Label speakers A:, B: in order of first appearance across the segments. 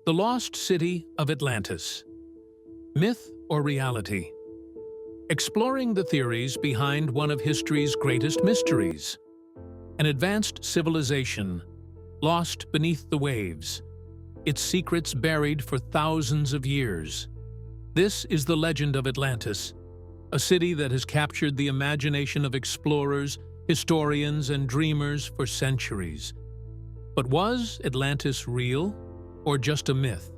A: The Lost City of Atlantis. Myth or reality? Exploring the theories behind one of history's greatest mysteries. An advanced civilization, lost beneath the waves, its secrets buried for thousands of years. This is the legend of Atlantis, a city that has captured the imagination of explorers, historians, and dreamers for centuries. But was Atlantis real, or just a myth?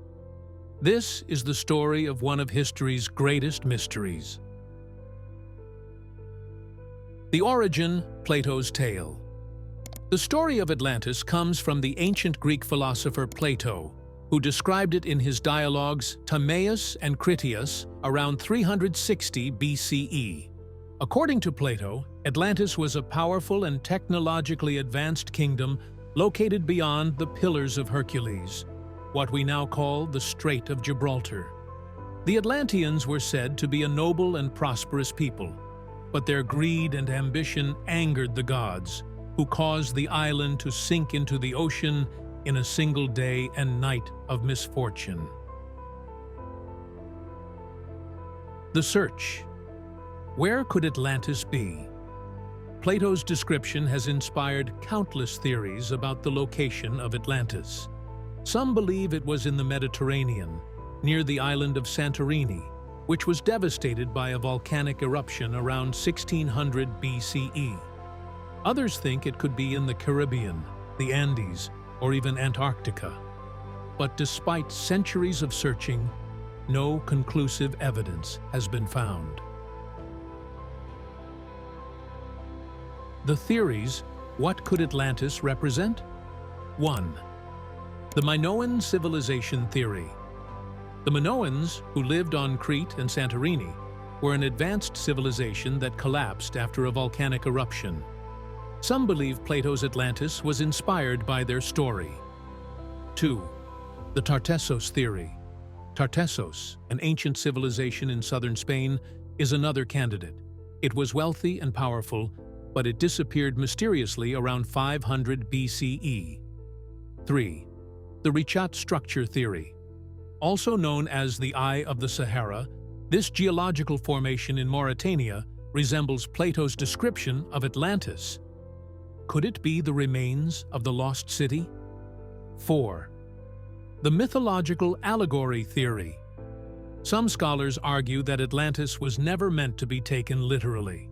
A: This is the story of one of history's greatest mysteries. The origin, Plato's tale. The story of Atlantis comes from the ancient Greek philosopher Plato, who described it in his dialogues Timaeus and Critias around 360 BCE. According to Plato, Atlantis was a powerful and technologically advanced kingdom located beyond the Pillars of Hercules, what we now call the Strait of Gibraltar. The Atlanteans were said to be a noble and prosperous people, but their greed and ambition angered the gods, who caused the island to sink into the ocean in a single day and night of misfortune. The search. Where could Atlantis be? Plato's description has inspired countless theories about the location of Atlantis. Some believe it was in the Mediterranean, near the island of Santorini, which was devastated by a volcanic eruption around 1600 BCE. Others think it could be in the Caribbean, the Andes, or even Antarctica. But despite centuries of searching, no conclusive evidence has been found. The theories. What could Atlantis represent? 1. The Minoan civilization theory. The Minoans, who lived on Crete and Santorini, were an advanced civilization that collapsed after a volcanic eruption. Some believe Plato's Atlantis was inspired by their story. 2. The Tartessos theory. Tartessos, an ancient civilization in southern Spain, is another candidate. It was wealthy and powerful, but it disappeared mysteriously around 500 BCE. 3. The Richat structure theory. Also known as the Eye of the Sahara, this geological formation in Mauritania resembles Plato's description of Atlantis. Could it be the remains of the lost city? 4. The mythological allegory theory. Some scholars argue that Atlantis was never meant to be taken literally.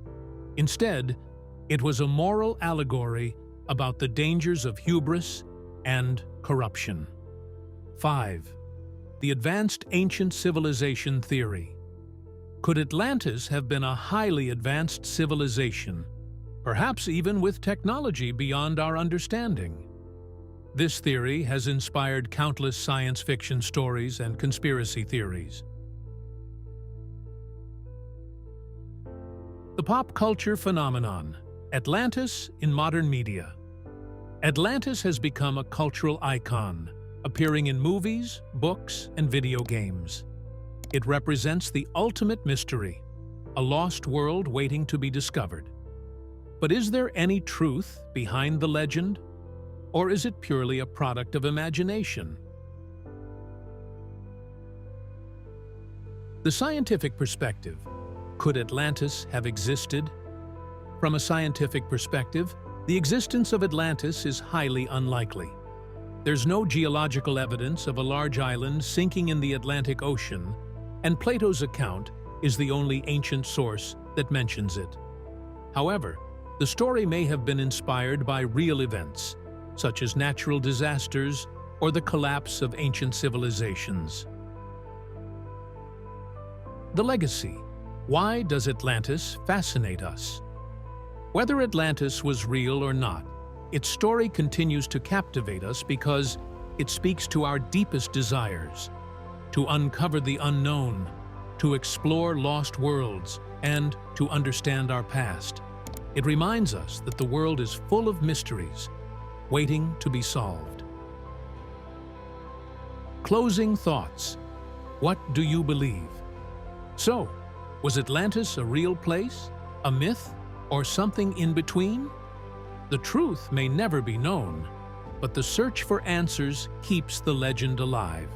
A: Instead, it was a moral allegory about the dangers of hubris and corruption. 5. The advanced ancient civilization theory. Could Atlantis have been a highly advanced civilization, perhaps even with technology beyond our understanding? This theory has inspired countless science fiction stories and conspiracy theories. The pop culture phenomenon. Atlantis in modern media. Atlantis has become a cultural icon, appearing in movies, books, and video games. It represents the ultimate mystery, a lost world waiting to be discovered. But is there any truth behind the legend? Or is it purely a product of imagination? The scientific perspective. Could Atlantis have existed? From a scientific perspective, the existence of Atlantis is highly unlikely. There's no geological evidence of a large island sinking in the Atlantic Ocean, and Plato's account is the only ancient source that mentions it. However, the story may have been inspired by real events, such as natural disasters or the collapse of ancient civilizations. The legacy. Why does Atlantis fascinate us? Whether Atlantis was real or not, its story continues to captivate us because it speaks to our deepest desires, to uncover the unknown, to explore lost worlds, and to understand our past. It reminds us that the world is full of mysteries, waiting to be solved. Closing thoughts. What do you believe? So, was Atlantis a real place, a myth, or something in between? The truth may never be known, but the search for answers keeps the legend alive.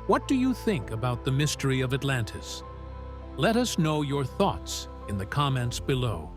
A: What do you think about the mystery of Atlantis? Let us know your thoughts in the comments below.